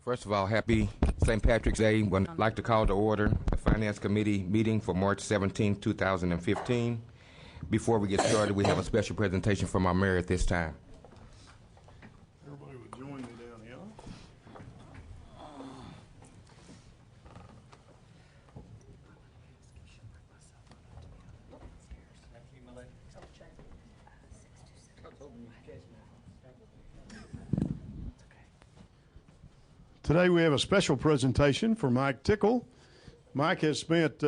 First of all, happy St. Patrick's Day. I'd like to call to order the Finance Committee meeting for March 17, 2015. Before we get started, we have a special presentation from our mayor at this time. Everybody would join me down here. Today we have a special presentation for Mike Tickle. Mike has spent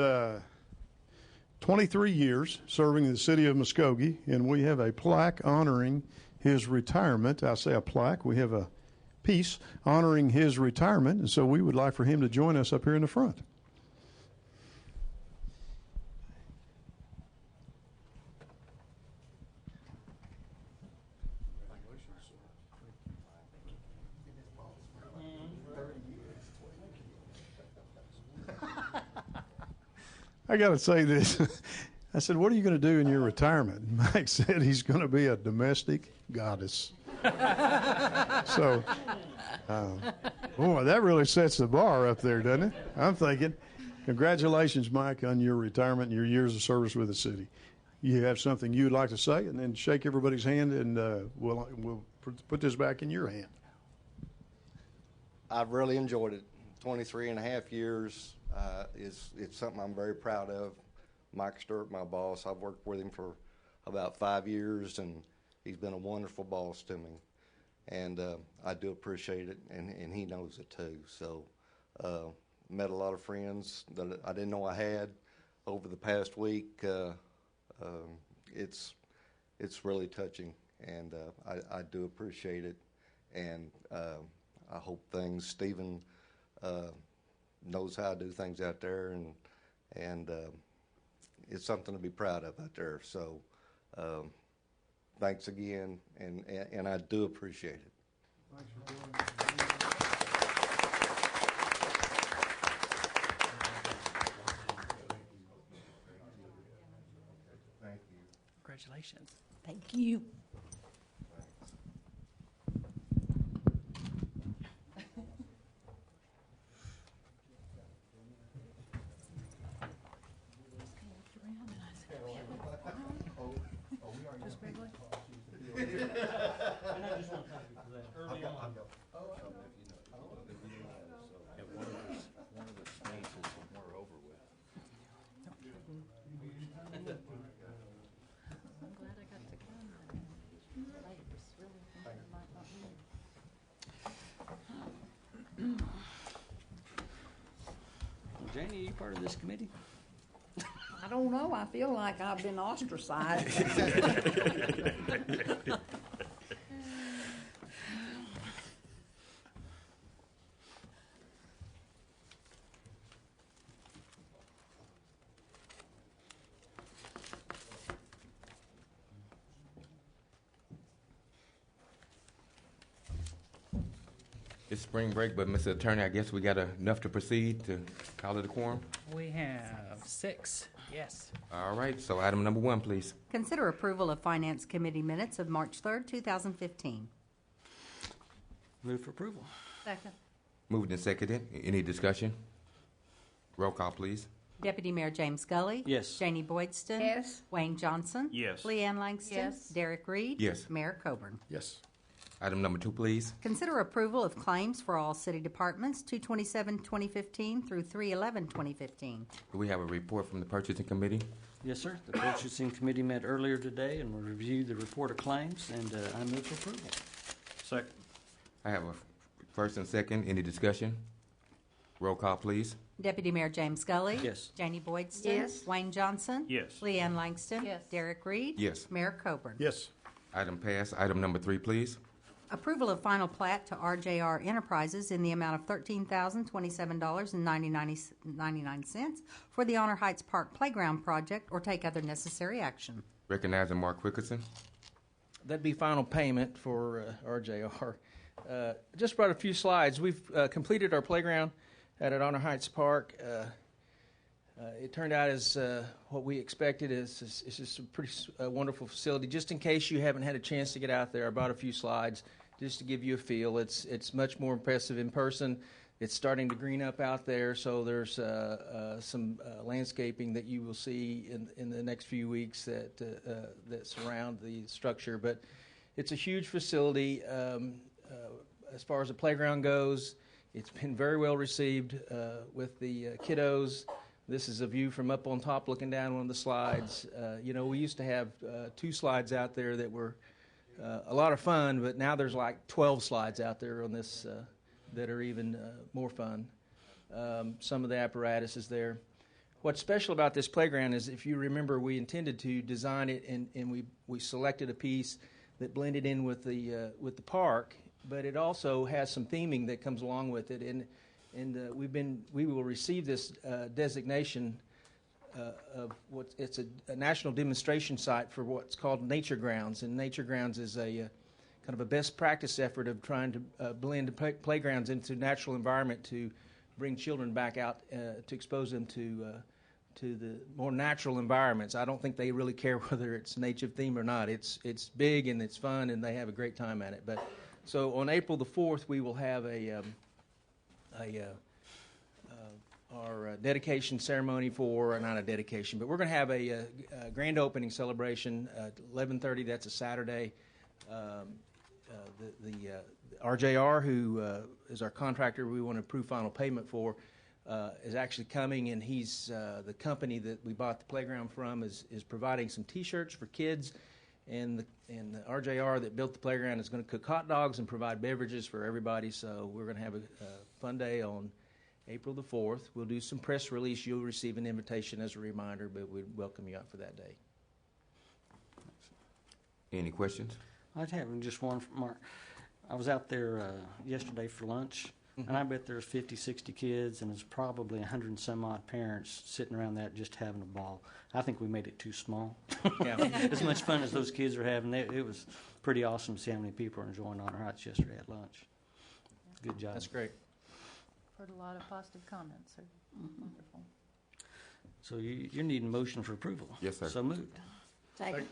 23 years serving in the city of Muskogee, and we have a plaque honoring his retirement. I say a plaque, we have a piece honoring his retirement, and so we would like for him to join us up here in the front. I got to say this. I said, what are you going to do in your retirement? Mike said he's going to be a domestic goddess. So, boy, that really sets the bar up there, doesn't it? I'm thinking, congratulations, Mike, on your retirement and your years of service with the city. You have something you'd like to say, and then shake everybody's hand, and we'll put this back in your hand. I've really enjoyed it. 23 and a half years. It's something I'm very proud of. Mike Stewart, my boss, I've worked with him for about 5 years, and he's been a wonderful boss to me. And I do appreciate it, and he knows it too. So met a lot of friends that I didn't know I had over the past week. It's really touching, and I do appreciate it. And I hope Stephen knows how to do things out there, and it's something to be proud of out there. So thanks again, and I do appreciate it. Thanks for doing that. Thank you. Congratulations. Thank you. Janie, are you part of this committee? I don't know. I feel like I've been ostracized. It's spring break, but Mr. Attorney, I guess we got enough to proceed to call it a quorum? We have 6. Yes. All right, so item number 1, please. Consider approval of Finance Committee minutes of March 3rd, 2015. Move for approval. Second. Moved and seconded. Any discussion? Roll call, please. Deputy Mayor James Gully. Yes. Janie Boydston. Yes. Wayne Johnson. Yes. Leanne Langston. Yes. Derek Reed. Yes. Mayor Coburn. Yes. Item number 2, please. Consider approval of claims for all city departments 2/27/2015 through 3/11/2015. Do we have a report from the purchasing committee? Yes, sir. The purchasing committee met earlier today and will review the report of claims, and I move for approval. Second. I have a first and second. Any discussion? Roll call, please. Deputy Mayor James Gully. Yes. Janie Boydston. Yes. Wayne Johnson. Yes. Leanne Langston. Yes. Derek Reed. Yes. Mayor Coburn. Yes. Item passed. Item number 3, please. Approval of final plat to RJR Enterprises in the amount of $13,027.99 for the Honor Heights Park Playground project, or take other necessary action. Recognizing Mark Wickerson. That'd be final payment for RJR. Just brought a few slides. We've completed our playground at Honor Heights Park. It turned out as what we expected. It's just a pretty wonderful facility. Just in case you haven't had a chance to get out there, I brought a few slides. just to give you a feel. It's much more impressive in person. It's starting to green up out there, so there's some landscaping that you will see in the next few weeks that surround the structure. But it's a huge facility. As far as the playground goes, it's been very well received with the kiddos. This is a view from up on top looking down one of the slides. We used to have 2 slides out there that were a lot of fun, but now there's like 12 slides out there on this that are even more fun. Some of the apparatus is there. What's special about this playground is, if you remember, we intended to design it, and we selected a piece that blended in with the park, but it also has some theming that comes along with it, and we will receive this designation of it's a national demonstration site for what's called Nature Grounds, and Nature Grounds is a kind of a best practice effort of trying to blend playgrounds into natural environment to bring children back out to expose them to the more natural environments. I don't think they really care whether it's nature theme or not. It's big and it's fun, and they have a great time at it. But so on April the 4th, we will have our dedication ceremony for, not a dedication, but we're going to have a grand opening celebration at 11:30. That's a Saturday. The RJR, who is our contractor we want to approve final payment for, is actually coming, and he's the company that we bought the playground from is providing some T-shirts for kids, and the RJR that built the playground is going to cook hot dogs and provide beverages for everybody. So we're going to have a fun day on April the 4th. We'll do some press release. You'll receive an invitation as a reminder, but we'd welcome you out for that day. Any questions? I'd have just one from Mark. I was out there yesterday for lunch, and I bet there's 50, 60 kids, and there's probably 100 and some odd parents sitting around that just having a ball. I think we made it too small. Yeah. As much fun as those kids are having, it was pretty awesome to see how many people are enjoying Honor Heights yesterday at lunch. Good job. That's great. Heard a lot of positive comments. So wonderful. So you're needing motion for approval. Yes, sir. So moved. Second.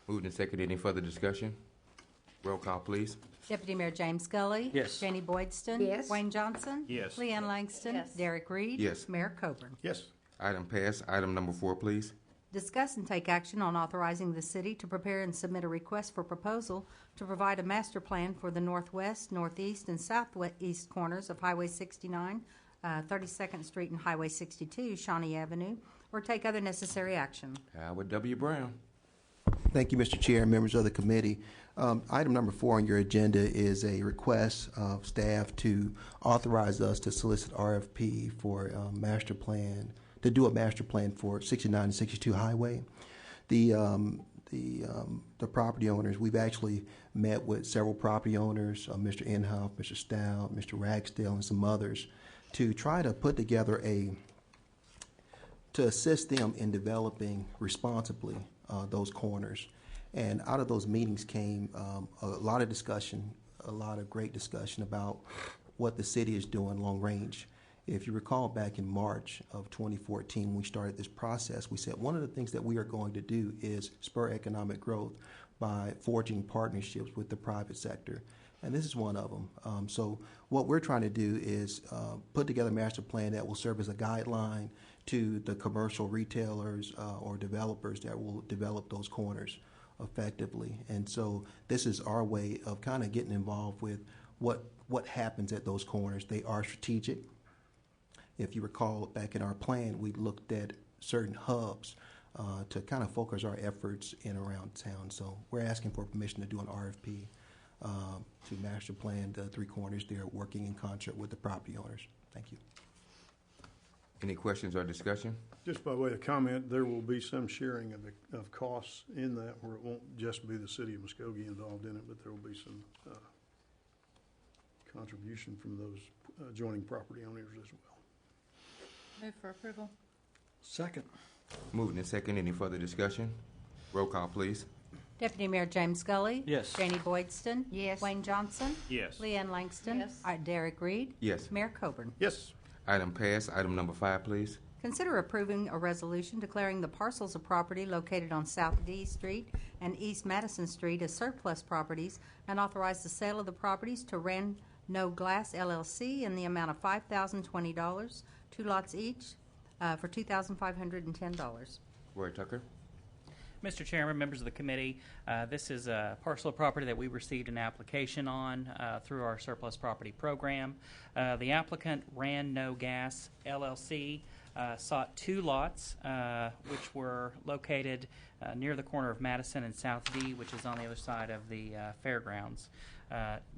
Moved and seconded. Any further discussion? Roll call, please. Deputy Mayor James Scully. Yes. Janie Boydston. Yes. Wayne Johnson. Yes. Leanne Langston. Yes. Derek Reed. Yes. Mayor Coburn. Yes. Item passed. Item number 4, please. Discuss and take action on authorizing the city to prepare and submit a request for proposal to provide a master plan for the northwest, northeast, and southeast corners of Highway 69, 32nd Street, and Highway 62, Shawnee Avenue, or take other necessary action. Howard W. Brown. Thank you, Mr. Chair and members of the committee. Item number 4 on your agenda is a request of staff to authorize us to solicit RFP for a master plan, to do a master plan for 69 and 62 Highway. The property owners, we've actually met with several property owners, Mr. Inhofe, Mr. Stout, Mr. Ragsdale, and some others, to try to put together to assist them in developing responsibly those corners. And out of those meetings came a lot of discussion, a lot of great discussion about what the city is doing long range. If you recall, back in March of 2014, when we started this process, we said one of the things that we are going to do is spur economic growth by forging partnerships with the private sector. And this is one of them. So what we're trying to do is put together a master plan that will serve as a guideline to the commercial retailers or developers that will develop those corners effectively. And so this is our way of kind of getting involved with what happens at those corners. They are strategic. If you recall, back in our plan, we looked at certain hubs to kind of focus our efforts in around town. So we're asking for permission to do an RFP to master plan the 3 corners there, working in concert with the property owners. Thank you. Any questions or discussion? Just by way of comment, there will be some sharing of costs in that, where it won't just be the city of Muskogee involved in it, but there will be some contribution from those adjoining property owners as well. Move for approval. Second. Moved and seconded. Any further discussion? Roll call, please. Deputy Mayor James Scully. Yes. Janie Boydston. Yes. Wayne Johnson. Yes. Leanne Langston. Yes. Derek Reed. Yes. Mayor Coburn. Yes. Item passed. Item number 5, please. Consider approving a resolution declaring the parcels of property located on South D Street and East Madison Street as surplus properties and authorize the sale of the properties to Rand-No Glass LLC in the amount of $5,020, 2 lots each, for $2,510. Roy Tucker. Mr. Chairman, members of the committee, this is a parcel of property that we received an application on through our surplus property program. The applicant, Rand-No Gas LLC, sought 2 lots, which were located near the corner of Madison and South D, which is on the other side of the fairgrounds,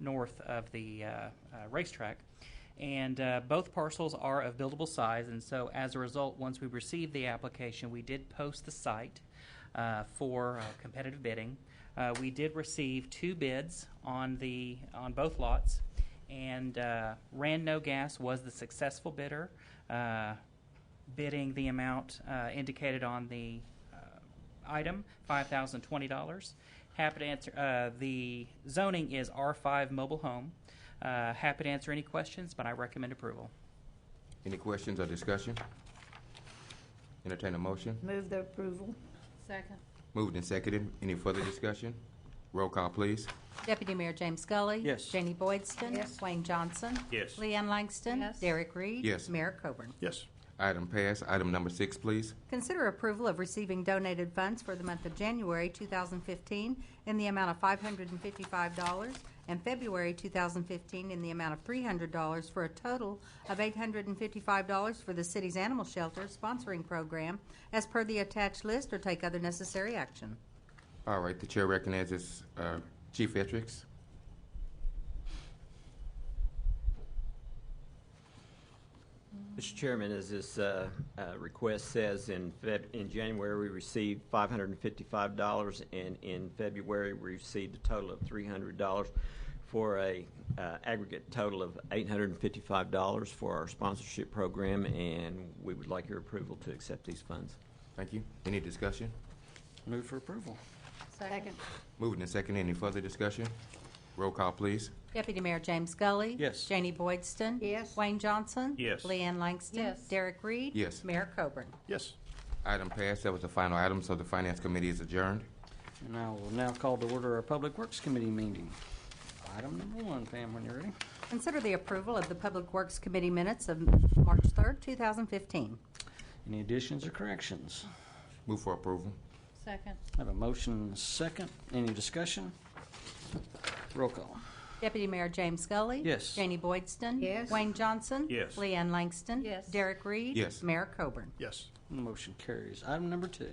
north of the racetrack. And both parcels are of buildable size, and so as a result, once we received the application, we did post the site for competitive bidding. We did receive 2 bids on both lots, and Rand-No Gas was the successful bidder, bidding the amount indicated on the item, $5,020. Happy to answer. The zoning is R5 mobile home. Happy to answer any questions, but I recommend approval. Any questions or discussion? Entertain a motion. Move the approval. Second. Moved and seconded. Any further discussion? Roll call, please. Deputy Mayor James Scully. Yes. Janie Boydston. Yes. Wayne Johnson. Yes. Leanne Langston. Yes. Derek Reed. Yes. Mayor Coburn. Yes. Item passed. Item number 6, please. Consider approval of receiving donated funds for the month of January 2015 in the amount of $555 and February 2015 in the amount of $300 for a total of $855 for the city's animal shelter sponsoring program as per the attached list, or take other necessary action. All right. The chair recognizes Chief Etrix. Mr. Chairman, as this request says, in January we received $555, and in February we received a total of $300 for a aggregate total of $855 for our sponsorship program, and we would like your approval to accept these funds. Thank you. Any discussion? Move for approval. Second. Moved and seconded. Any further discussion? Roll call, please. Deputy Mayor James Scully. Yes. Janie Boydston. Yes. Wayne Johnson. Yes. Leanne Langston. Yes. Derek Reed. Yes. Mayor Coburn. Yes. Item passed. That was the final item, so the Finance Committee is adjourned. And I will now call to order our Public Works Committee meeting. Item number 1, Pam, when you're ready. Consider the approval of the Public Works Committee minutes of March 3rd, 2015. Any additions or corrections? Move for approval. Second. I have a motion and a second. Any discussion? Roll call. Deputy Mayor James Scully. Yes. Janie Boydston. Yes. Wayne Johnson. Yes. Leanne Langston. Yes. Derek Reed. Yes. Mayor Coburn. Yes. And the motion carries. Item number 2.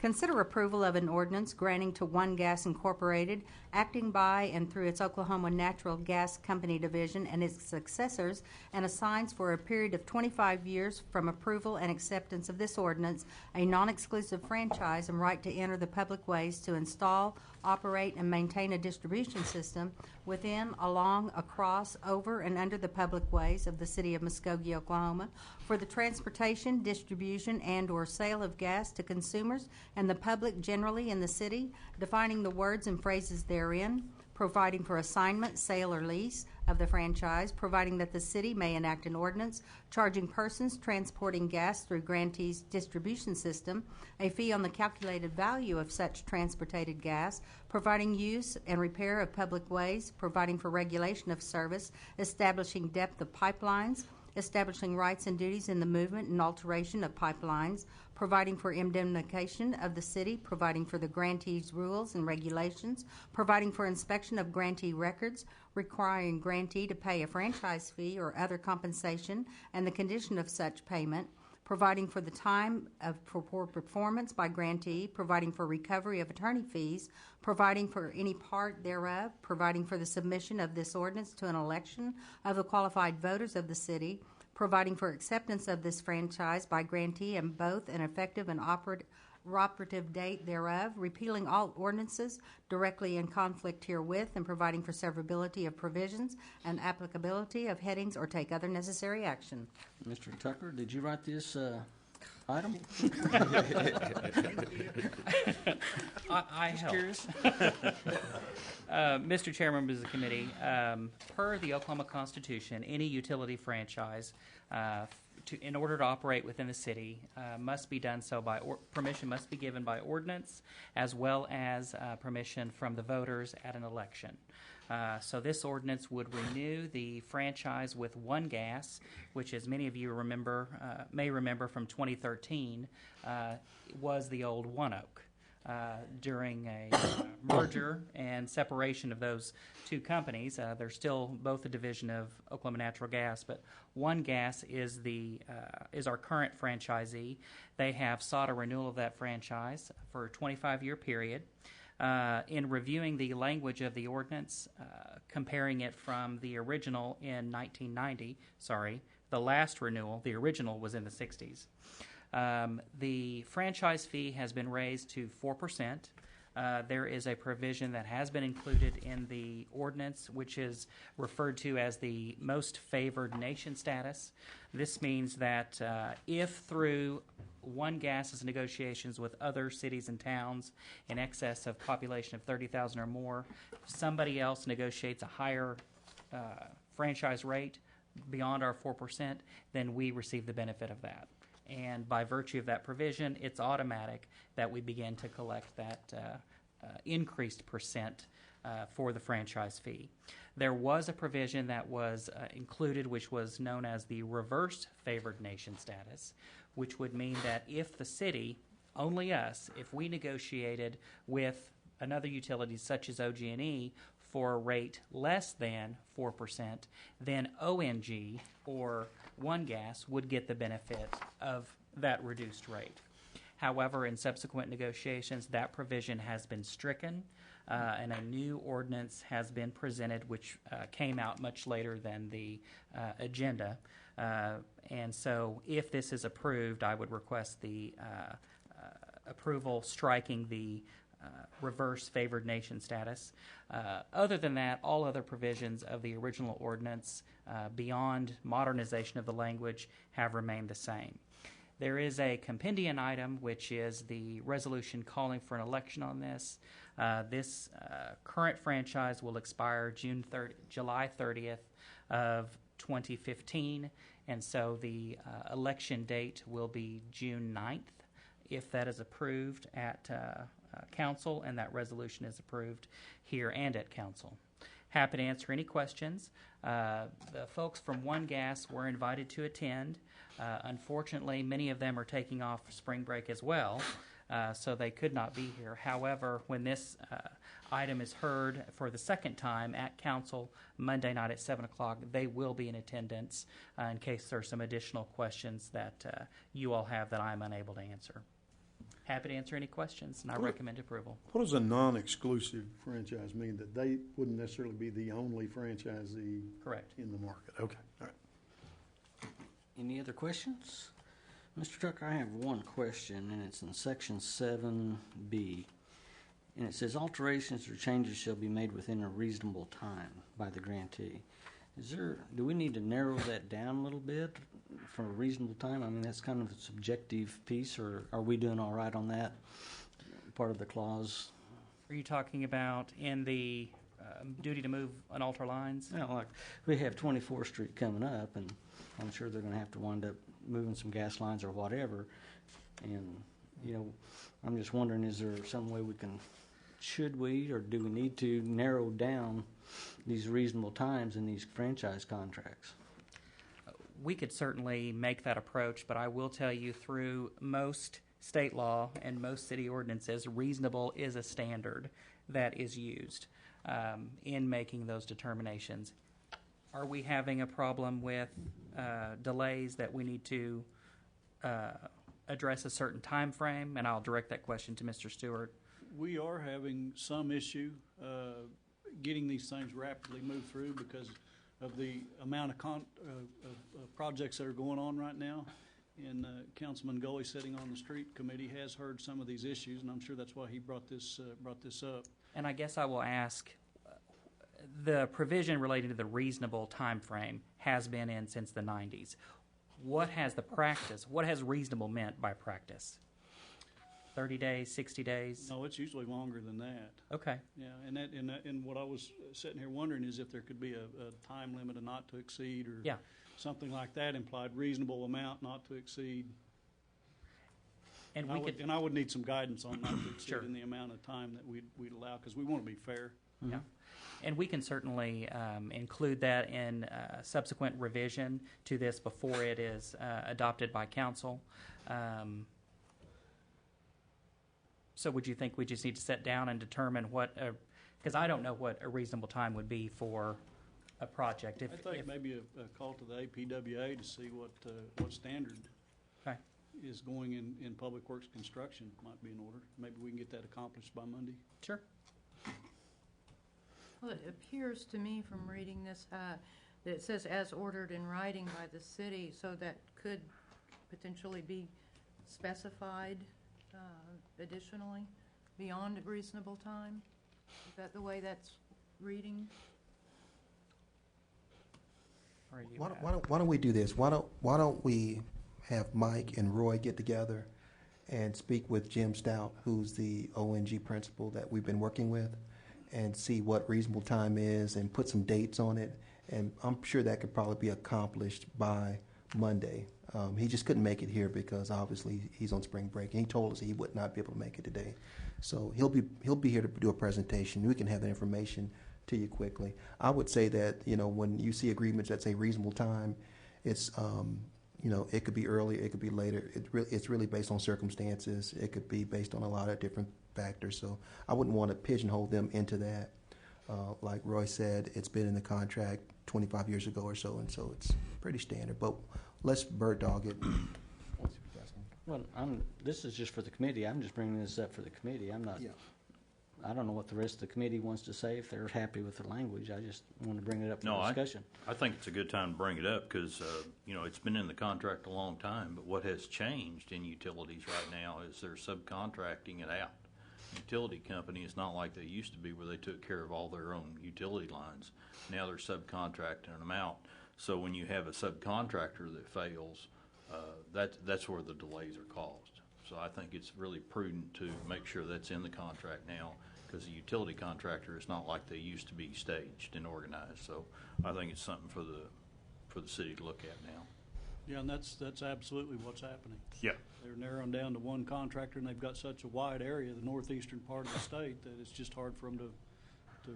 Consider approval of an ordinance granting to One Gas Incorporated, acting by and through its Oklahoma Natural Gas Company division and its successors, and assigns for a period of 25 years from approval and acceptance of this ordinance a non-exclusive franchise and right to enter the public ways to install, operate, and maintain a distribution system within, along, across, over, and under the public ways of the city of Muskogee, Oklahoma, for the transportation, distribution, and/or sale of gas to consumers and the public generally in the city, defining the words and phrases therein, providing for assignment, sale, or lease of the franchise, providing that the city may enact an ordinance, charging persons transporting gas through grantee's distribution system a fee on the calculated value of such transported gas, providing use and repair of public ways, providing for regulation of service, establishing depth of pipelines, establishing rights and duties in the movement and alteration of pipelines, providing for indemnification of the city, providing for the grantee's rules and regulations, providing for inspection of grantee records, requiring grantee to pay a franchise fee or other compensation and the condition of such payment, providing for the time for performance by grantee, providing for recovery of attorney fees, providing for any part thereof, providing for the submission of this ordinance to an election of the qualified voters of the city, providing for acceptance of this franchise by grantee and both an effective and operative date thereof, repealing all ordinances directly in conflict herewith, and providing for severability of provisions and applicability of headings or take other necessary action. Mr. Tucker, did you write this item? I helped. Curious. Mr. Chairman, members of the committee, per the Oklahoma Constitution, any utility franchise in order to operate within the city, must be done so by permission must be given by ordinance, as well as permission from the voters at an election. So this ordinance would renew the franchise with One Gas, which, as many of you may remember from 2013, was the old One Oak. During a merger and separation of those two companies, they're still both a division of Oklahoma Natural Gas, but One Gas is our current franchisee. They have sought a renewal of that franchise for a 25-year period. In reviewing the language of the ordinance, comparing it from the original in 1990, the last renewal, the original was in the 60s. The franchise fee has been raised to 4%. There is a provision that has been included in the ordinance, which is referred to as the most favored nation status. This means that if through One Gas's negotiations with other cities and towns in excess of population of 30,000 or more, somebody else negotiates a higher franchise rate beyond our 4%, then we receive the benefit of that. And by virtue of that provision, it's automatic that we begin to collect that increased percent for the franchise fee. There was a provision that was included, which was known as the reverse favored nation status, which would mean that if the city, only us, if we negotiated with another utility such as OG&E for a rate less than 4%, then ONG or One Gas would get the benefit of that reduced rate. However, in subsequent negotiations, that provision has been stricken, and a new ordinance has been presented, which came out much later than the agenda. And so if this is approved, I would request the approval striking the reverse favored nation status. Other than that, all other provisions of the original ordinance, beyond modernization of the language, have remained the same. There is a compendium item, which is the resolution calling for an election on this. This current franchise will expire July 30th of 2015, and so the election date will be June 9th, if that is approved at council and that resolution is approved here and at council. Happy to answer any questions. The folks from One Gas were invited to attend. Unfortunately, many of them are taking off spring break as well, so they could not be here. However, when this item is heard for the second time at council Monday night at 7 o'clock, they will be in attendance in case there are some additional questions that you all have that I'm unable to answer. Happy to answer any questions, and I recommend approval. What does a non-exclusive franchise mean? That they wouldn't necessarily be the only franchisee Correct. in the market? Okay, all right. Any other questions? Mr. Tucker, I have one question, and it's in section 7B. And it says alterations or changes shall be made within a reasonable time by the grantee. Do we need to narrow that down a little bit for a reasonable time? I mean, that's kind of a subjective piece, or are we doing all right on that part of the clause? Are you talking about in the duty to move and alter lines? Yeah, like we have 24th Street coming up, and I'm sure they're going to have to wind up moving some gas lines or whatever. And, you know, I'm just wondering, is there some way should we or do we need to narrow down these reasonable times in these franchise contracts? We could certainly make that approach, but I will tell you through most state law and most city ordinances, reasonable is a standard that is used in making those determinations. Are we having a problem with delays that we need to address a certain time frame? And I'll direct that question to Mr. Stewart. We are having some issue getting these things rapidly moved through because of the amount of projects that are going on right now. And Councilman Gully, sitting on the street committee, has heard some of these issues, and I'm sure that's why he brought this up. And I guess I will ask, the provision relating to the reasonable time frame has been in since the 90s. What has reasonable meant by practice? 30 days, 60 days? No, it's usually longer than that. Okay. Yeah, and what I was sitting here wondering is if there could be a time limit, a not to exceed, or Yeah. something like that implied, reasonable amount not to exceed. And I would need some guidance on not to exceed Sure. in the amount of time that we'd allow, because we want to be fair. Yeah. And we can certainly include that in subsequent revision to this before it is adopted by council. So would you think we just need to sit down and determine what, because I don't know what a reasonable time would be for a project. I think maybe a call to the APWA to see what standard Okay. is going in Public Works construction might be in order. Maybe we can get that accomplished by Monday. Sure. Well, it appears to me from reading this that it says as ordered in writing by the city, so that could potentially be specified additionally beyond a reasonable time. Is that the way that's reading? Why don't we do this? Why don't we have Mike and Roy get together and speak with Jim Stout, who's the ONG principal that we've been working with, and see what reasonable time is and put some dates on it. And I'm sure that could probably be accomplished by Monday. He just couldn't make it here because obviously he's on spring break, and he told us he would not be able to make it today. So he'll be here to do a presentation. We can have that information to you quickly. I would say that, you know, when you see agreements that say reasonable time, it's you know, it could be earlier, it could be later. It's really based on circumstances. It could be based on a lot of different factors. So I wouldn't want to pigeonhole them into that. Like Roy said, it's been in the contract 25 years ago or so, and so it's pretty standard. But let's bird dog it. Well, this is just for the committee. I'm just bringing this up for the committee. I'm not. Yeah. I don't know what the rest of the committee wants to say, if they're happy with the language. I just want to bring it up for discussion. I think it's a good time to bring it up because, you know, it's been in the contract a long time, but what has changed in utilities right now is they're subcontracting it out. Utility company is not like they used to be where they took care of all their own utility lines. Now they're subcontracting them out. So when you have a subcontractor that fails, that's where the delays are caused. So I think it's really prudent to make sure that's in the contract now, because the utility contractor is not like they used to be staged and organized. So I think it's something for the city to look at now. Yeah, and that's absolutely what's happening. Yeah. They're narrowing down to one contractor, and they've got such a wide area, the northeastern part of the state, that it's just hard for them to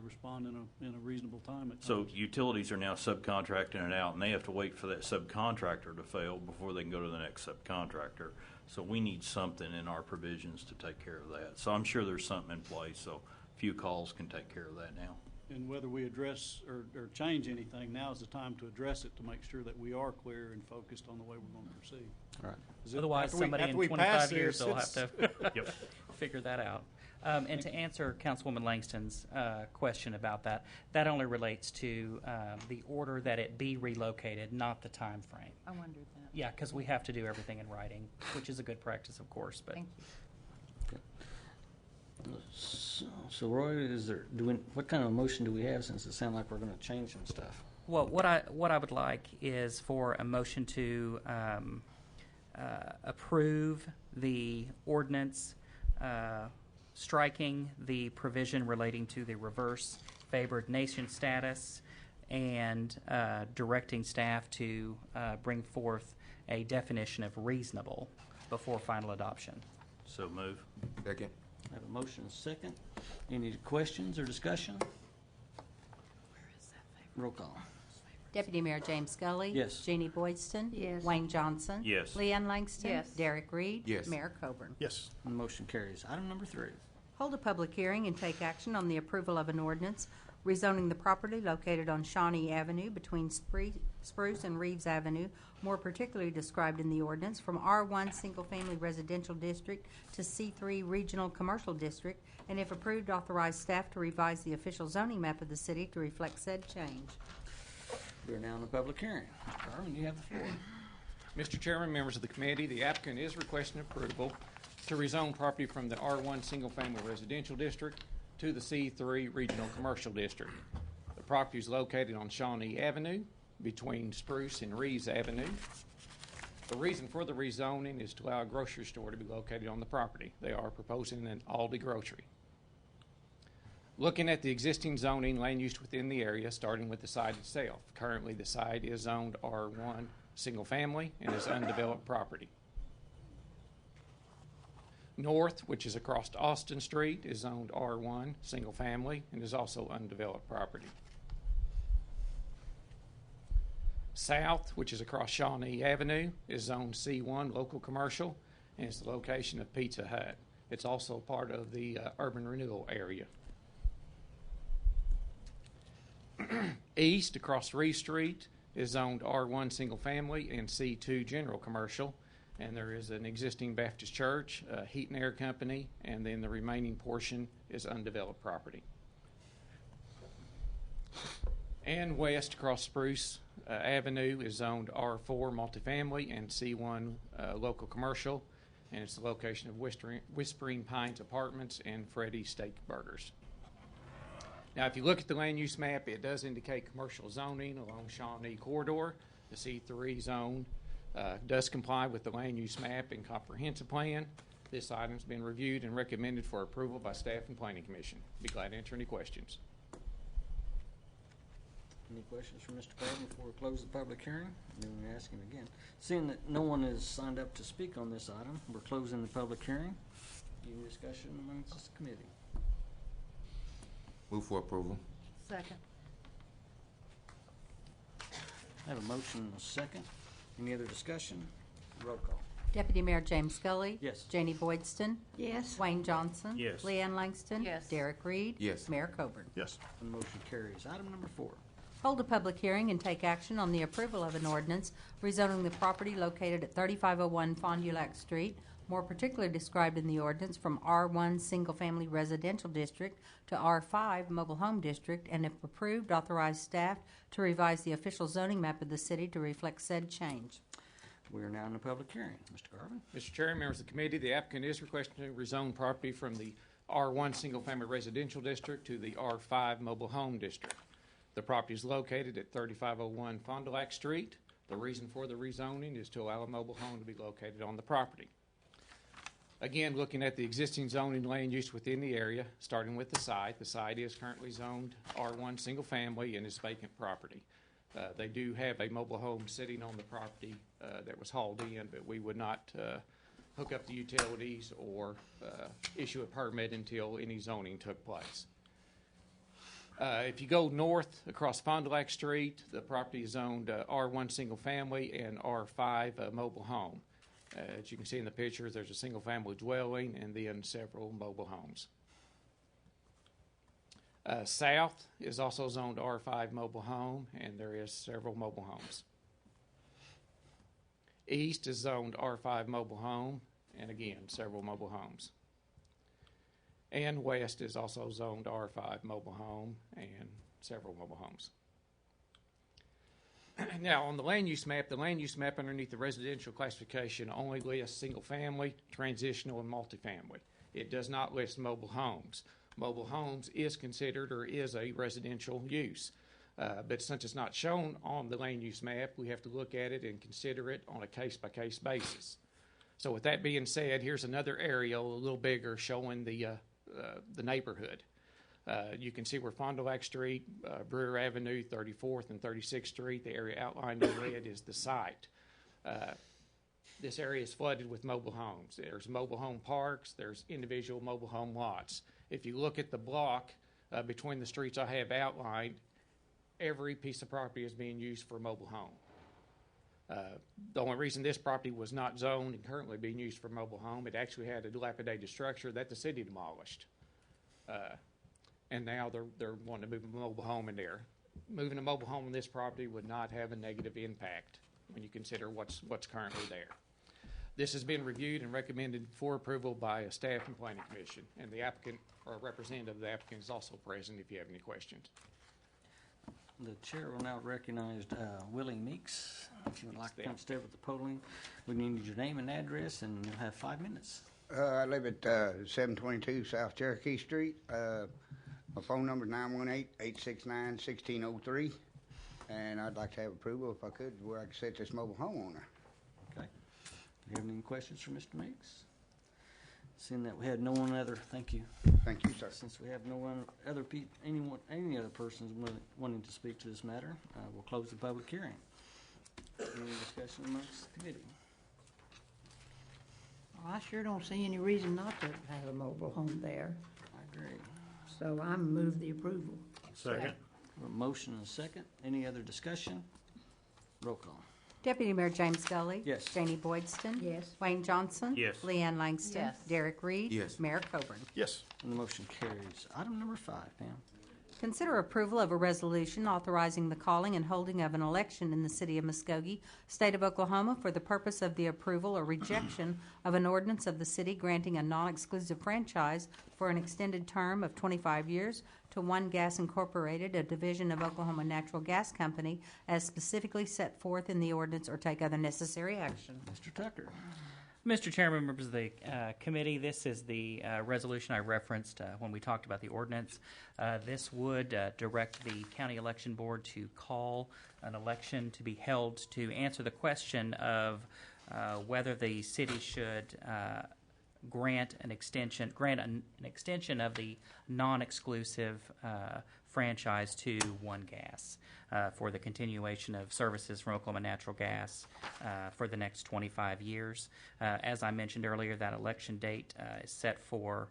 respond in a reasonable time at times. So utilities are now subcontracting it out, and they have to wait for that subcontractor to fail before they can go to the next subcontractor. So we need something in our provisions to take care of that. So I'm sure there's something in place, so a few calls can take care of that now. And whether we address or change anything, now is the time to address it to make sure that we are clear and focused on the way we're going to proceed. All right. Otherwise, somebody in 25 years will have to figure that out. And to answer Councilwoman Langston's question about that, that only relates to the order that it be relocated, not the time frame. I wondered that. Yeah, because we have to do everything in writing, which is a good practice, of course. But Thank you. So Roy, what kind of motion do we have, since it sounds like we're going to change some stuff? well, what I would like is for a motion to approve the ordinance striking the provision relating to the reverse favored nation status and directing staff to bring forth a definition of reasonable before final adoption. So move. Second. I have a motion and a second. Any questions or discussion? Roll call. Deputy Mayor James Scully. Yes. Jeannie Boydston. Yes. Wayne Johnson. Yes. Leanne Langston. Yes. Derek Reed. Yes. Mayor Coburn. Yes. And the motion carries. Item number 3. Hold a public hearing and take action on the approval of an ordinance rezoning the property located on Shawnee Avenue between Spruce and Reeves Avenue, more particularly described in the ordinance, from R1 Single Family Residential District to C3 Regional Commercial District, and if approved, authorize staff to revise the official zoning map of the city to reflect said change. We are now in the public hearing. Mr. Garvin, you have the floor. Mr. Chairman, members of the committee, the applicant is requesting approval to rezone property from the R1 Single Family Residential District to the C3 Regional Commercial District. The property is located on Shawnee Avenue between Spruce and Reeves Avenue. The reason for the rezoning is to allow a grocery store to be located on the property. They are proposing an Aldi grocery. Looking at the existing zoning land use within the area, starting with the site itself. Currently, the site is zoned R1 single family and is undeveloped property. North, which is across Austin Street, is zoned R1 single family and is also undeveloped property. South, which is across Shawnee Avenue, is zoned C1 local commercial and is the location of Pizza Hut. It's also part of the urban renewal area. East, across Reeve Street, is zoned R1 single family and C2 general commercial, and there is an existing Baptist church, a heat and air company, and then the remaining portion is undeveloped property. And west, across Spruce Avenue, is zoned R4 multifamily and C1 local commercial, and it's the location of Whispering Pines Apartments and Freddy's Steak Burgers. Now, if you look at the land use map, it does indicate commercial zoning along Shawnee Corridor. The C3 zone does comply with the land use map and comprehensive plan. This item's been reviewed and recommended for approval by staff and planning commission. Be glad to answer any questions. Any questions for Mr. Gordon before we close the public hearing? Then we ask him again. Seeing that no one is signed up to speak on this item, we're closing the public hearing. Any discussion amongst this committee? Move for approval. Second. I have a motion and a second. Any other discussion? Roll call. Deputy Mayor James Scully. Yes. Janie Boydston. Yes. Wayne Johnson. Yes. Leanne Langston. Yes. Derek Reed. Yes. Mayor Coburn. Yes. And the motion carries. Item number 4. Hold a public hearing and take action on the approval of an ordinance rezoning the property located at 3501 Fond du Lac Street, more particularly described in the ordinance, from R1 Single Family Residential District to R5 Mobile Home District, and if approved, authorize staff to revise the official zoning map of the city to reflect said change. We are now in the public hearing. Mr. Garvin? Mr. Chairman, members of the committee, the applicant is requesting to rezone property from the R1 Single Family Residential District to the R5 Mobile Home District. The property is located at 3501 Fond du Lac Street. The reason for the rezoning is to allow a mobile home to be located on the property. Again, looking at the existing zoning land use within the area, starting with the site. The site is currently zoned R1 single family and is vacant property. They do have a mobile home sitting on the property that was hauled in, but we would not hook up the utilities or issue a permit until any zoning took place. If you go north across Fond du Lac Street, the property is zoned R1 single family and R5 mobile home. As you can see in the picture, there's a single family dwelling and then several mobile homes. South is also zoned R5 mobile home, and there is several mobile homes. East is zoned R5 mobile home, and again, several mobile homes. And west is also zoned R5 mobile home and several mobile homes. Now, on the land use map underneath the residential classification only lists single family, transitional, and multifamily. It does not list mobile homes. Mobile homes is considered or is a residential use. But since it's not shown on the land use map, we have to look at it and consider it on a case-by-case basis. So with that being said, here's another aerial, a little bigger, showing the neighborhood. You can see where Fond du Lac Street, Brewer Avenue, 34th and 36th Street, the area outlined in red is the site. This area is flooded with mobile homes. There's mobile home parks, there's individual mobile home lots. If you look at the block between the streets I have outlined, every piece of property is being used for a mobile home. The only reason this property was not zoned and currently being used for a mobile home, it actually had a dilapidated structure that the city demolished. And now they're wanting to move a mobile home in there. Moving a mobile home on this property would not have a negative impact when you consider what's currently there. This has been reviewed and recommended for approval by a staff and planning commission, and the applicant or a representative of the applicant is also present if you have any questions. The chair will now recognize Willie Meeks. If you would like to come step at the podium, we need your name and address, and you'll have 5 minutes. I live at 722 South Cherokee Street. My phone number is 918-869-1603, and I'd like to have approval, if I could, where I could set this mobile home on there. Okay. Do you have any questions for Mr. Meeks? Seeing that we had no one other, thank you. Thank you, sir. Since we have no one other any other persons wanting to speak to this matter, we'll close the public hearing. Any discussion amongst the committee? Well, I sure don't see any reason not to have a mobile home there, I agree. so I move the approval. Second. A motion and a second. Any other discussion? Roll call. Deputy Mayor James Gully. Yes. Janie Boydston. Yes. Wayne Johnson. Yes. Leanne Langston. Yes. Derek Reed. Yes. Mayor Coburn. Yes. And the motion carries. Item number 5, Pam. Consider approval of a resolution authorizing the calling and holding of an election in the city of Muskogee, state of Oklahoma, for the purpose of the approval or rejection of an ordinance of the city granting a non-exclusive franchise for an extended term of 25 years to One Gas Incorporated, a division of Oklahoma Natural Gas Company, as specifically set forth in the ordinance, or take other necessary action. Mr. Tucker. Mr. Chairman, members of the committee, this is the resolution I referenced when we talked about the ordinance. This would direct the county election board to call an election to be held to answer the question of whether the city should grant an extension of the non-exclusive franchise to One Gas for the continuation of services from Oklahoma Natural Gas for the next 25 years. As I mentioned earlier, that election date is set for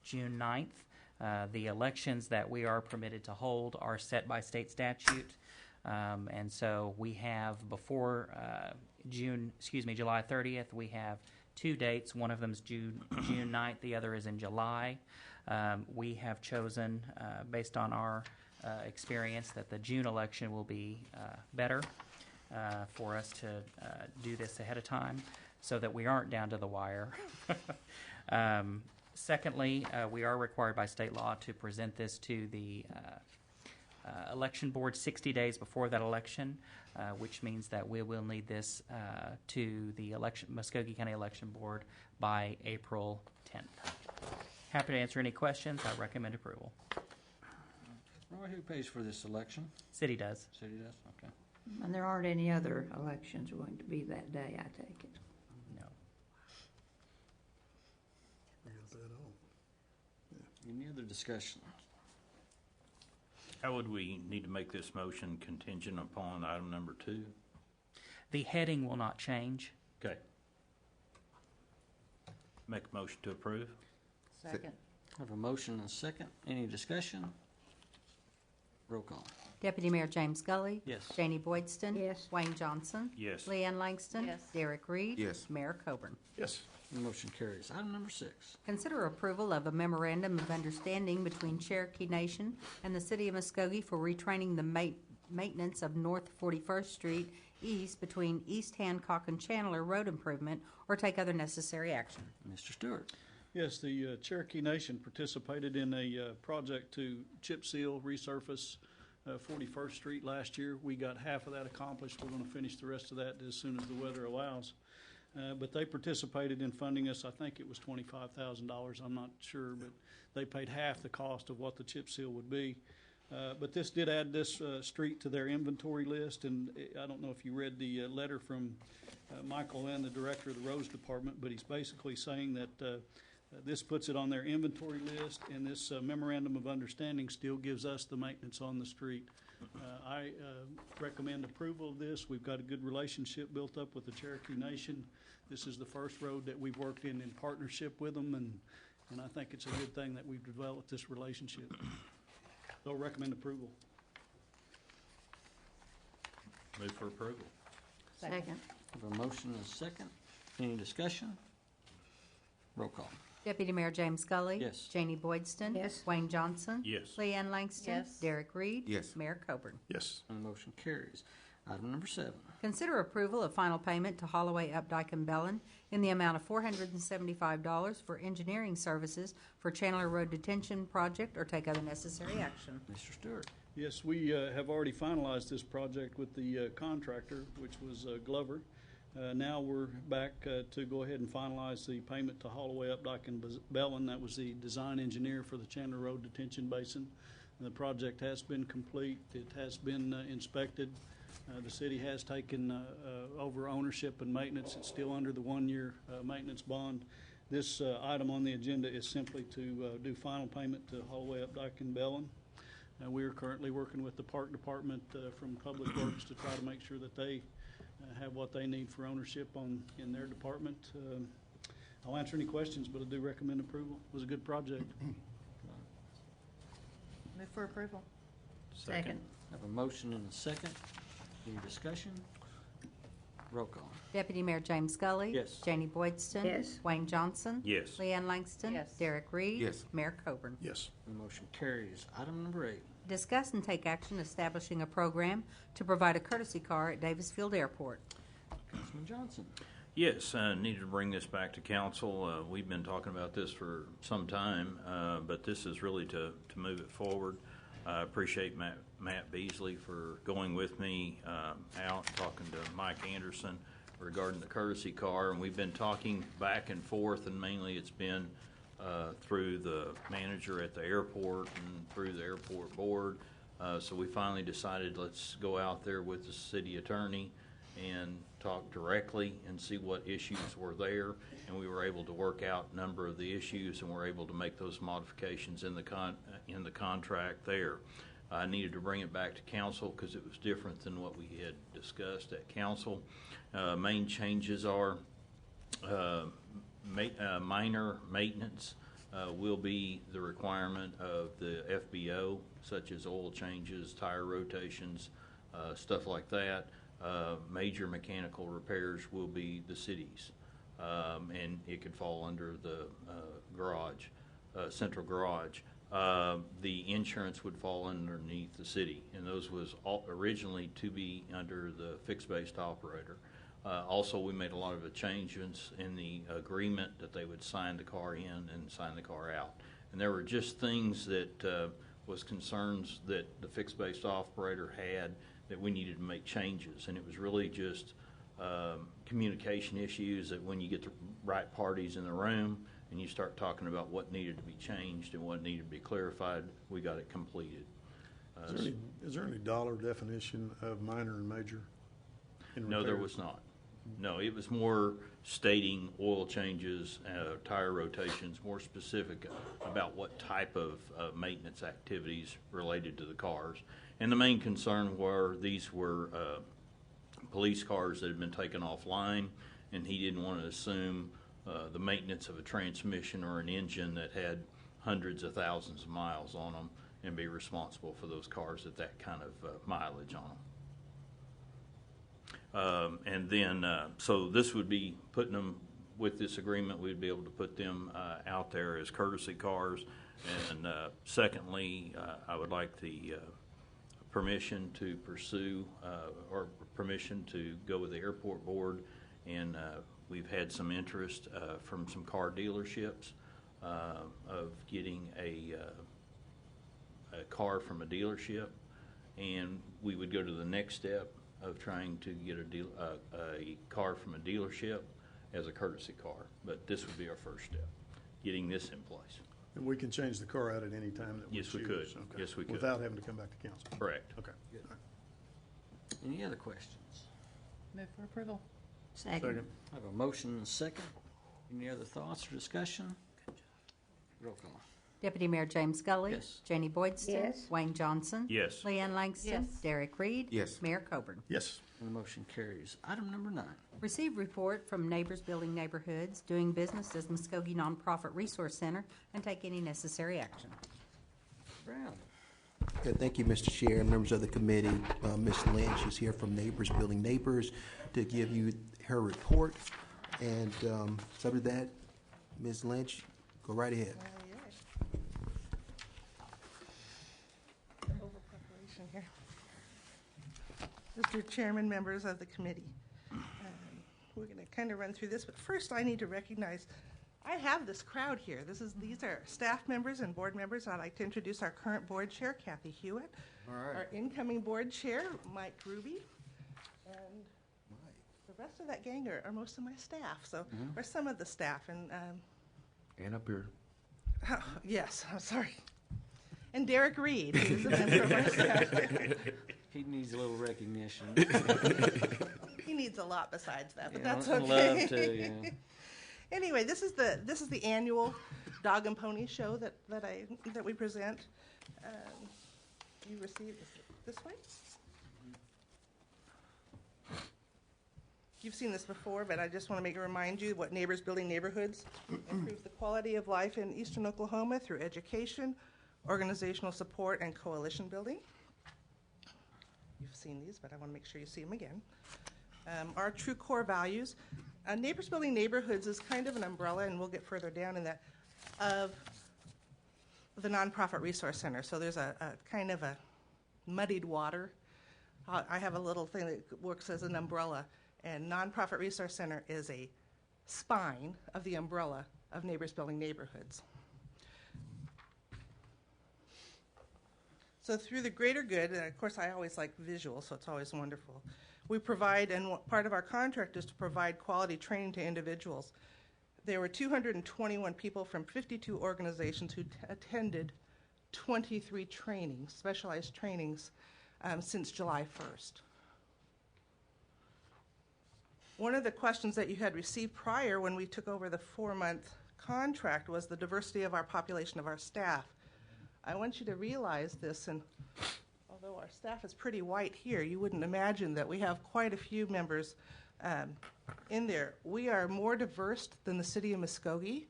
June 9th. The elections that we are permitted to hold are set by state statute. And so we have before July 30th, we have 2 dates. One of them is June 9th. The other is in July. We have chosen, based on our experience, that the June election will be better for us to do this ahead of time so that we aren't down to the wire. Secondly, we are required by state law to present this to the election board 60 days before that election, which means that we will need this to the Muskogee County Election Board by April 10th. Happy to answer any questions. I recommend approval. Roy, who pays for this election? City does. City does? Okay. And there aren't any other elections going to be that day, I take it. No. Any other discussion? How would we need to make this motion contingent upon item number 2? The heading will not change. Okay. Make a motion to approve. Second. I have a motion and a second. Any discussion? Roll call. Deputy Mayor James Gully. Yes. Janie Boydston. Yes. Wayne Johnson. Yes. Leanne Langston. Yes. Derek Reed. Yes. Mayor Coburn. Yes. The motion carries. Item number 6. Consider approval of a memorandum of understanding between Cherokee Nation and the City of Muskogee for retraining the maintenance of North 41st Street East between East Hancock and Chandler Road improvement, or take other necessary action. Mr. Stewart. Yes, the Cherokee Nation participated in a project to chip seal, resurface 41st Street last year. We got half of that accomplished. We're going to finish the rest of that as soon as the weather allows. But they participated in funding us. I think it was $25,000. I'm not sure, but they paid half the cost of what the chip seal would be. But this did add this street to their inventory list, and I don't know if you read the letter from Michael Lynn, the director of the roads department, but he's basically saying that this puts it on their inventory list, and this memorandum of understanding still gives us the maintenance on the street. I recommend approval of this. We've got a good relationship built up with the Cherokee Nation. This is the first road that we've worked in partnership with them, and I think it's a good thing that we've developed this relationship. So recommend approval. Move for approval. Second. I have a motion and a second. Any discussion? Roll call. Deputy Mayor James Gully. Yes. Janie Boydston. Yes. Wayne Johnson. Yes. Leanne Langston. Yes. Derek Reed. Yes. Mayor Coburn. Yes. And the motion carries. Item number 7. Consider approval of final payment to Holloway, Updike, and Bellin in the amount of $475 for engineering services for Chandler Road Detention Project, or take other necessary action. Mr. Stewart. Yes, we have already finalized this project with the contractor, which was Glover. Now we're back to go ahead and finalize the payment to Holloway, Updike, and Bellin. That was the design engineer for the Chandler Road Detention Basin. The project has been complete. It has been inspected. The city has taken over ownership and maintenance. It's still under the one-year maintenance bond. This item on the agenda is simply to do final payment to Holloway Updike and Bellin. We are currently working with the Park Department from PublicWorks to try to make sure that they have what they need for ownership in their department. I'll answer any questions, but I do recommend approval. It was a good project. Move for approval. Second. Have a motion and a second. Any discussion? Roll call. Deputy Mayor James Scully. Yes. Janie Boydston. Yes. Wayne Johnson. Yes. Leanne Langston. Yes. Derek Reed. Yes. Mayor Coburn. Yes. The motion carries. Item number 8. Discuss and take action establishing a program to provide a courtesy car at Davis Field Airport. Councilman Johnson. Yes, I needed to bring this back to council. We've been talking about this for some time, but this is really to move it forward. I appreciate Matt Beasley for going with me out and talking to Mike Anderson regarding the courtesy car. And we've been talking back and forth, and mainly it's been through the manager at the airport and through the airport board. So we finally decided let's go out there with the city attorney and talk directly and see what issues were there. And we were able to work out a number of the issues, and we're able to make those modifications in the contract there. I needed to bring it back to council because it was different than what we had discussed at council. Main changes are minor maintenance will be the requirement of the FBO, such as oil changes, tire rotations, stuff like that. Major mechanical repairs will be the city's, and it could fall under the garage, central garage. The insurance would fall underneath the city, and those was originally to be under the fixed-based operator. Also, we made a lot of changes in the agreement that they would sign the car in and sign the car out. And there were just things that was concerns that the fixed-based operator had that we needed to make changes. And it was really just communication issues that when you get the right parties in the room and you start talking about what needed to be changed and what needed to be clarified, we got it completed. Is there any dollar definition of minor and major in No, there repairs? was not. No, it was more stating oil changes, tire rotations, more specific about what type of maintenance activities related to the cars. And the main concern were these were police cars that had been taken offline, and he didn't want to assume the maintenance of a transmission or an engine that had hundreds of thousands of miles on them and be responsible for those cars at that kind of mileage on them. And then, so this would be putting them with this agreement, we'd be able to put them out there as courtesy cars. And secondly, I would like the permission to pursue or permission to go with the airport board. And we've had some interest from some car dealerships of getting a car from a dealership. And we would go to the next step of trying to get a car from a dealership as a courtesy car. But this would be our first step, getting this in place. And we can change the car out at any time that we Yes, we choose? could. Okay. Yes, we could. Without having to come back to council? Correct. Okay. Good. All right. Any other questions? Move for approval. Second. Second. I have a motion and a second. Any other thoughts or discussion? Roll call. Deputy Mayor James Scully. Yes. Janie Boydston. Yes. Wayne Johnson. Yes. Leanne Langston. Yes. Derek Reed. Yes. Mayor Coburn. Yes. And the motion carries. Item number 9. Receive report from Neighbors Building Neighborhoods doing business as Muskogee Nonprofit Resource Center and take any necessary action. Brown. Okay, thank you, Mr. Chair, members of the committee. Ms. Lynch is here from Neighbors Building Neighbors to give you her report. And subject to that, Ms. Lynch, go right ahead. Over-preparation here. Mr. Chairman, members of the committee, we're going to kind of run through this, but first I need to recognize I have this crowd here. These are staff members and board members. I'd like to introduce our current board chair, Kathy Hewitt. All right. Our incoming board chair, Mike Ruby. And the rest of that gang are most of my staff, so, or some of the staff. And up here. Yes, I'm sorry. And Derek Reed, who's a member of our staff. He needs a little recognition. He needs a lot besides that, but Yeah, that's and okay. love too, yeah. Anyway, this is the annual dog and pony show that we present. You receive this way. You've seen this before, but I just want to remind you what Neighbors Building Neighborhoods improves the quality of life in eastern Oklahoma through education, organizational support, and coalition building. You've seen these, but I want to make sure you see them again. Our true core values. Neighbors Building Neighborhoods is kind of an umbrella, and we'll get further down in that, of the Nonprofit Resource Center. So there's a kind of a muddied water. I have a little thing that works as an umbrella, and Nonprofit Resource Center is a spine of the umbrella of Neighbors Building Neighborhoods. So through the greater good, and of course I always like visual, so it's always wonderful, we provide, and part of our contract is to provide quality training to individuals. There were 221 people from 52 organizations who attended 23 trainings, specialized trainings, since July 1st. One of the questions that you had received prior when we took over the 4-month contract was the diversity of our population, of our staff. I want you to realize this, and although our staff is pretty white here, you wouldn't imagine that we have quite a few members in there. We are more diverse than the city of Muskogee.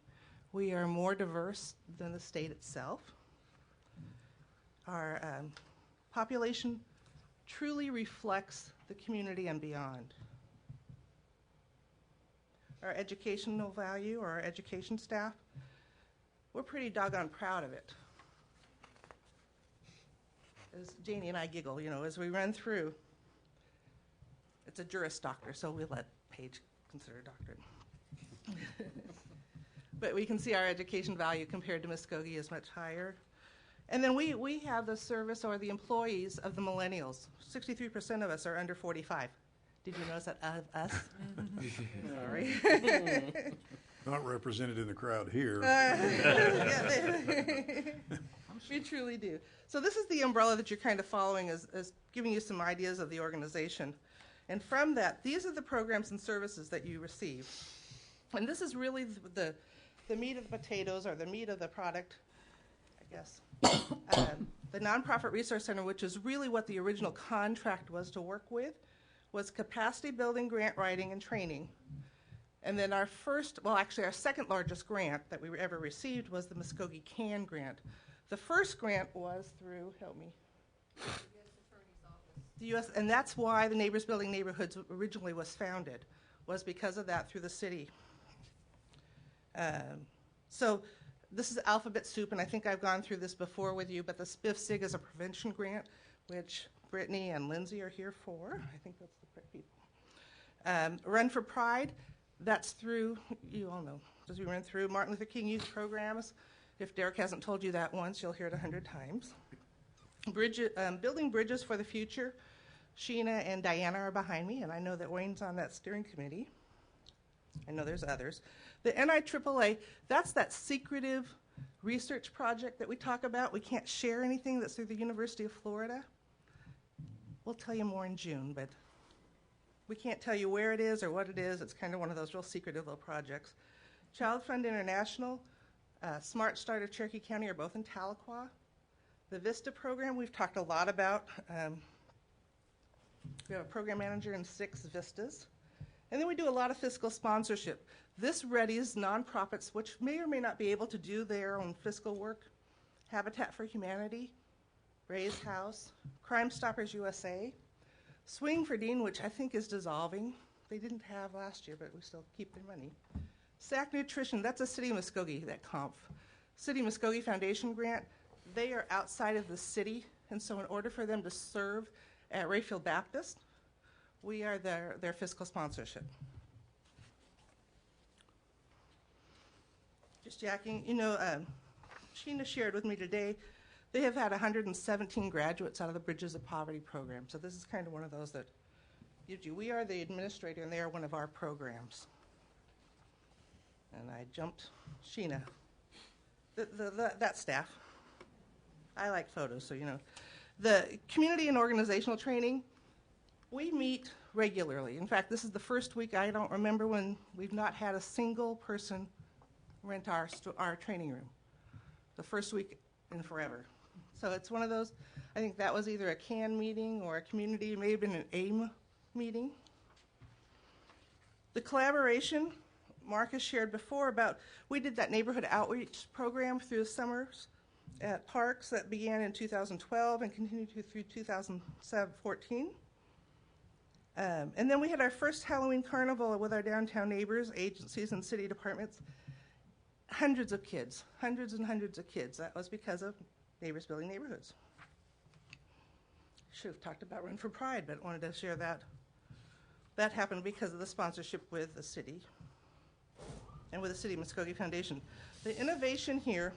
We are more diverse than the state itself. Our population truly reflects the community and beyond. Our educational value, or our education staff, we're pretty doggone proud of it. As Janie and I giggle, as we run through, it's a Juris Doctor, so we let Paige consider a doctorate. But we can see our education value compared to Muskogee is much higher. And then we have the service, or the employees of the millennials. 63% of us are under 45. Did you notice that of us? Sorry. Not represented in the crowd here. We truly do. So this is the umbrella that you're kind of following, as giving you some ideas of the organization. And from that, these are the programs and services that you receive. And this is really the meat of the potatoes, or the meat of the product, I guess. The Nonprofit Resource Center, which is really what the original contract was to work with, was capacity building, grant writing, and training. And then our second largest grant that we ever received was the Muskogee CAN grant. The first grant was through, help me, the U.S., and that's why the Neighbors Building Neighborhoods originally was founded, was because of that through the city. So this is alphabet soup, and I think I've gone through this before with you, but the SPIF-SIG is a prevention grant, which Brittany and Lindsay are here for. I think that's the correct people. Run for Pride, that's through, you all know, as we run through Martin Luther King youth programs. If Derek hasn't told you that once, you'll hear it 100 times. Building Bridges for the Future. Sheena and Diana are behind me, and I know that Wayne's on that steering committee. I know there's others. The NIAAA, that's that secretive research project that we talk about. We can't share anything that's through the University of Florida. We'll tell you more in June, but we can't tell you where it is or what it is. It's kind of one of those real secretive little projects. Child Fund International, Smart Start of Cherokee County are both in Tahlequah. The VISTA program we've talked a lot about. We have a program manager in 6 VISTAs. And then we do a lot of fiscal sponsorship. This readies nonprofits, which may or may not be able to do their own fiscal work. Habitat for Humanity, Ray's House, Crime Stoppers USA, Swing for Dean, which I think is dissolving. They didn't have last year, but we still keep their money. SAC Nutrition, that's a City of Muskogee, that COMF. City Muskogee Foundation grant, they are outside of the city, and so in order for them to serve at Rayfield Baptist, we are their fiscal sponsorship. Just jacking, Sheena shared with me today, they have had 117 graduates out of the Bridges of Poverty program. So this is kind of one of those that gives you, we are the administrator and they are one of our programs. And I jumped Sheena. That staff. I like photos, so The community and organizational training, we meet regularly. In fact, this is the first week I don't remember when we've not had a single person rent our training room. The first week in forever. So it's one of those, I think that was either a CAN meeting or a community, it may have been an AIM meeting. The collaboration, Mark has shared before about, we did that neighborhood outreach program through the summers at parks that began in 2012 and continued through 2014. And then we had our first Halloween carnival with our downtown neighbors, agencies, and city departments. Hundreds of kids, hundreds and hundreds of kids. That was because of Neighbors Building Neighborhoods. Should have talked about Run for Pride, but wanted to share that. That happened because of the sponsorship with the city and with the City of Muskogee Foundation. The innovation here,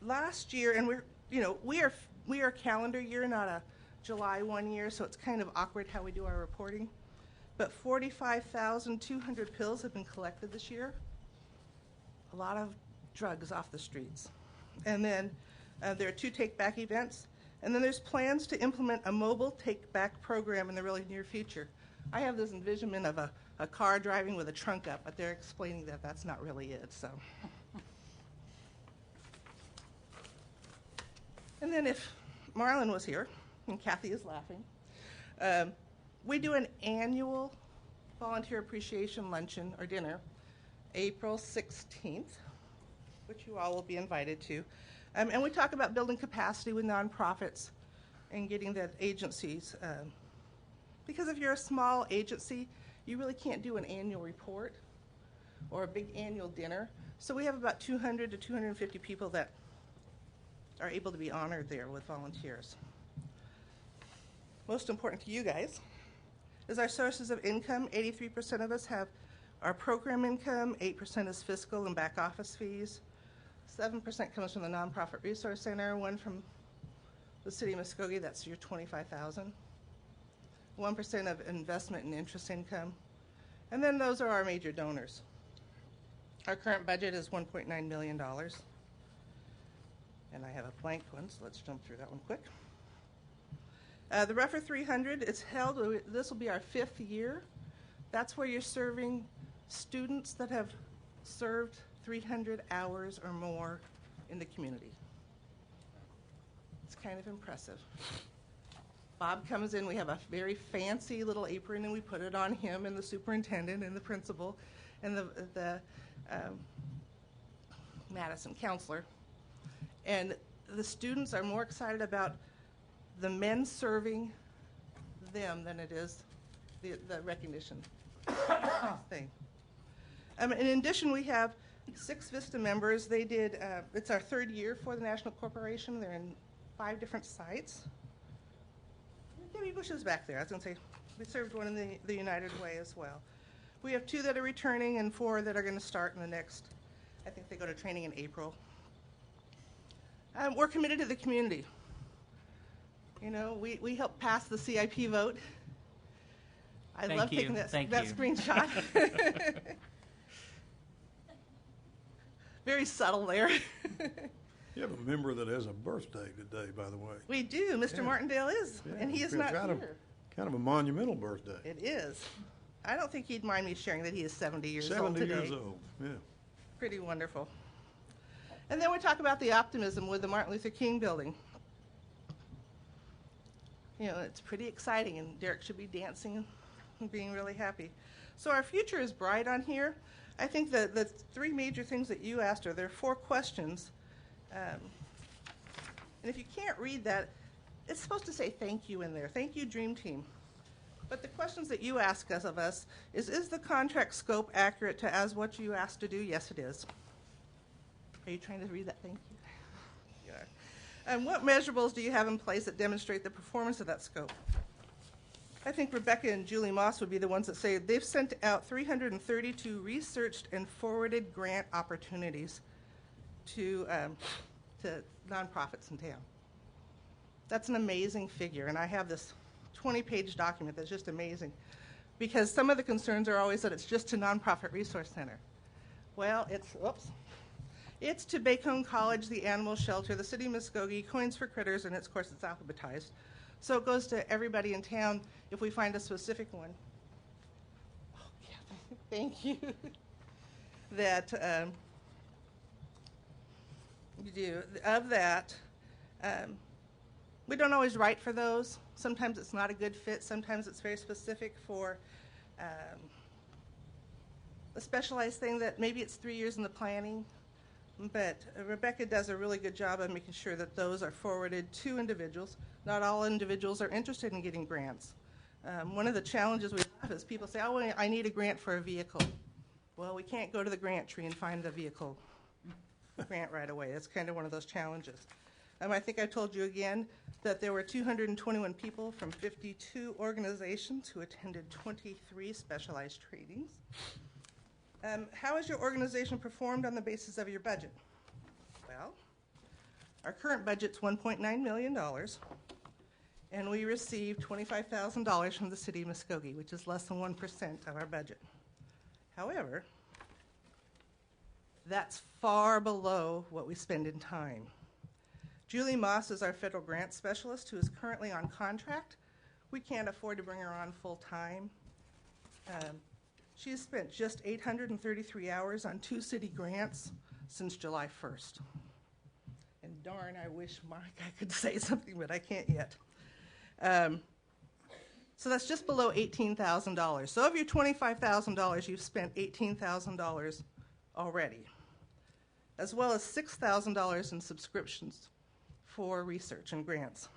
last year, and we are calendar year, not a July 1 year, so it's kind of awkward how we do our reporting. But 45,200 pills have been collected this year. A lot of drugs off the streets. And then there are 2 take-back events. And then there's plans to implement a mobile take-back program in the really near future. I have this envisionment of a car driving with a trunk up, but they're explaining that that's not really it. So. And then if Marlon was here, and Kathy is laughing, we do an annual volunteer appreciation luncheon or dinner, April 16th, which you all will be invited to. And we talk about building capacity with nonprofits and getting the agencies. Because if you're a small agency, you really can't do an annual report or a big annual dinner. So we have about 200 to 250 people that are able to be honored there with volunteers. Most important to you guys is our sources of income. 83% of us have our program income, 8% is fiscal and back office fees, 7% comes from the Nonprofit Resource Center, 1% from the City of Muskogee, that's your $25,000, 1% of investment and interest income, and then those are our major donors. Our current budget is $1.9 million, and I have a blank one, so let's jump through that one quick. The Refer 300, it's held, this will be our 5th year. That's where you're serving students that have served 300 hours or more in the community. It's kind of impressive. Bob comes in, we have a very fancy little apron, and we put it on him and the superintendent and the principal and the Madison counselor. And the students are more excited about the men serving them than it is the recognition thing. In addition, we have 6 VISTA members. They did, it's our 3rd year for the National Corporation. They're in 5 different sites. Debbie Bush is back there. I was going to say, they served one in the United Way as well. We have 2 that are returning and 4 that are going to start in the next, I think they go to training in April. We're committed to the community. You know, we helped pass the CIP vote. I love taking that screenshot. Very subtle there. You have a member that has a birthday today, by the way. We do. Mr. Martindale is, and he is not here. Kind of a monumental birthday. It is. I don't think he'd mind me sharing that he is 70 years old today. 70 years old, yeah. Pretty wonderful. And then we talk about the optimism with the Martin Luther King building. You know, it's pretty exciting, and Derek should be dancing and being really happy. So our future is bright on here. I think the 3 major things that you asked there are 4 questions. And if you can't read that, it's supposed to say thank you in there. Thank you, Dream Team. But the questions that you ask us of us is the contract scope accurate to as what you asked to do? Yes, it is. Are you trying to read that? Thank you. You are. And what measurables do you have in place that demonstrate the performance of that scope? I think Rebecca and Julie Moss would be the ones that say they've sent out 332 researched and forwarded grant opportunities to nonprofits in town. That's an amazing figure, and I have this 20-page document that's just amazing, because some of the concerns are always that it's just a nonprofit resource center. Well, It's to Bacone College, the Animal Shelter, the City of Muskogee, Coins for Critters, and of course it's alphabetized. So it goes to everybody in town if we find a specific one. Oh, yeah, thank you. That you do. Of that, we don't always write for those. Sometimes it's not a good fit. Sometimes it's very specific for a specialized thing that maybe it's 3 years in the planning. But Rebecca does a really good job of making sure that those are forwarded to individuals. Not all individuals are interested in getting grants. One of the challenges we have is people say, oh, I need a grant for a vehicle. Well, we can't go to the grant tree and find the vehicle grant right away. That's kind of one of those challenges. I think I told you again that there were 221 people from 52 organizations who attended 23 specialized trainings. How has your organization performed on the basis of your budget? Well, our current budget's $1.9 million, and we received $25,000 from the City of Muskogee, which is less than 1% of our budget. However, that's far below what we spend in time. Julie Moss is our federal grant specialist who is currently on contract. We can't afford to bring her on full time. She has spent just 833 hours on 2 city grants since July 1st. And darn, I wish Mike I could say something, but I can't yet. So that's just below $18,000. So of your $25,000, you've spent $18,000 already, as well as $6,000 in subscriptions for research and grants.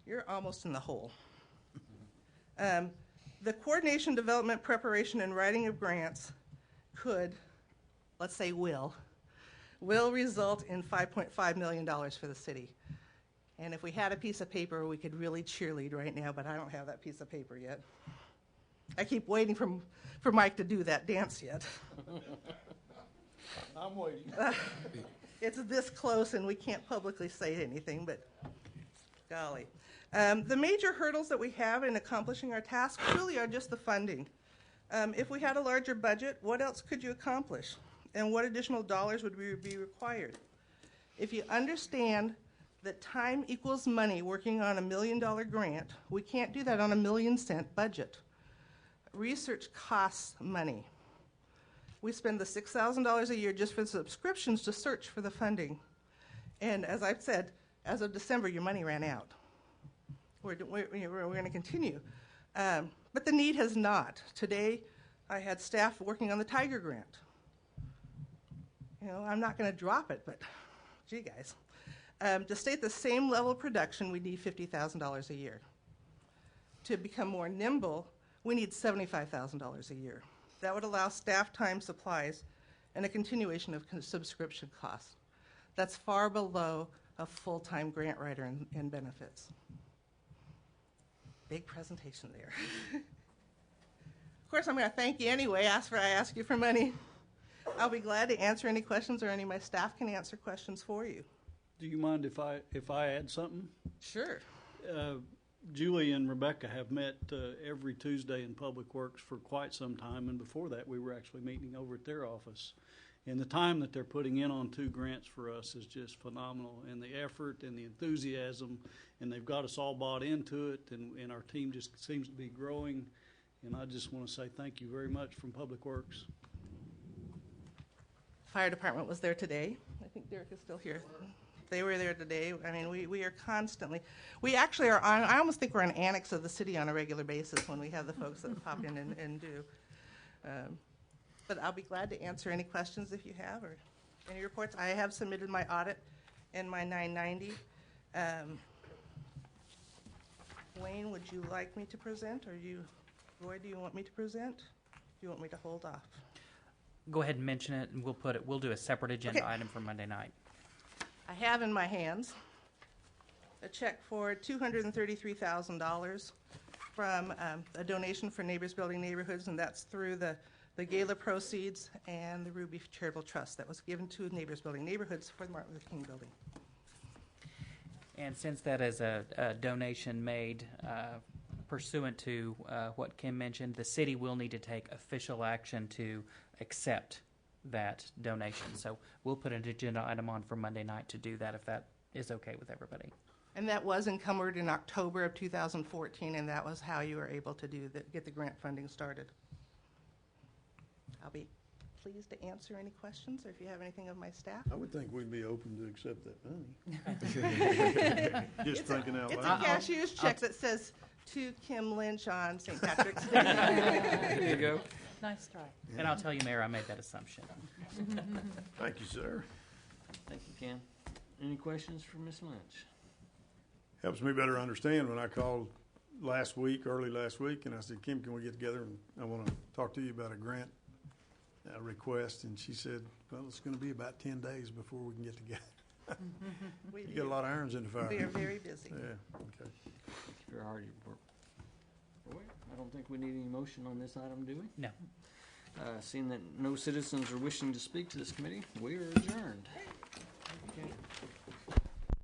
You're almost in the hole. The coordination, development, preparation, and writing of grants could, let's say will result in $5.5 million for the city. And if we had a piece of paper, we could really cheerlead right now, but I don't have that piece of paper yet. I keep waiting for Mike to do that dance yet. I'm waiting. It's this close, and we can't publicly say anything, but golly. The major hurdles that we have in accomplishing our task truly are just the funding. If we had a larger budget, what else could you accomplish? And what additional dollars would be required? If you understand that time equals money working on $1 million grant, we can't do that on a $1 million budget. Research costs money. We spend the $6,000 a year just for the subscriptions to search for the funding. And as I've said, as of December, your money ran out. We're going to continue. But the need has not. Today, I had staff working on the Tiger Grant. You know, I'm not going to drop it, but gee, guys. To stay at the same level of production, we need $50,000 a year. To become more nimble, we need $75,000 a year. That would allow staff time, supplies, and a continuation of subscription costs. That's far below a full-time grant writer and benefits. Big presentation there. Of course, I'm going to thank you anyway. I ask you for money. I'll be glad to answer any questions, or any of my staff can answer questions for you. Do you mind if I add something? Sure. Julie and Rebecca have met every Tuesday in PublicWorks for quite some time, and before that we were actually meeting over at their office. And the time that they're putting in on 2 grants for us is just phenomenal, and the effort and the enthusiasm, and they've got us all bought into it, and our team just seems to be growing, and I just want to say thank you very much from PublicWorks. Fire department was there today. I think Derek is still here. They were there today. I mean, we are constantly, we actually are on, I almost think we're an annex of the city on a regular basis when we have the folks that pop in and do. But I'll be glad to answer any questions if you have, or any reports. I have submitted my audit and my 990. Wayne, would you like me to present, or Roy, do you want me to present? Do you want me to hold off? Go ahead and mention it, and we'll do a separate agenda item for Monday night. I have in my hands a check for $233,000 from a donation for Neighbors Building Neighborhoods, and that's through the Gala proceeds and the Ruby Charitable Trust that was given to Neighbors Building Neighborhoods for the Martin Luther King Building. And since that is a donation made pursuant to what Kim mentioned, the city will need to take official action to accept that donation. So we'll put an agenda item on for Monday night to do that if that is okay with everybody. And that was encumbered in October of 2014, and that was how you were able to get the grant funding started. I'll be pleased to answer any questions, or if you have anything of my staff. I would think we'd be open to accept that money. Just thinking out It's loud. a cashier's check that says to Kim Lynch on St. Patrick's Day. There you go. Nice try. And I'll tell you, Mayor, I made that assumption. Thank you, sir. Thank you, Ken. Any questions for Ms. Lynch? Helps me better understand when I called early last week, and I said, Kim, can we get together? And I want to talk to you about a grant request. And she said, well, it's going to be about 10 days before we can get together. You got a lot of irons in the fire. We are very busy. Yeah, okay. Thank you for your hard work. Well, I don't think we need any motion on this item, do we? No. Seeing that no citizens are wishing to speak to this committee, we are adjourned.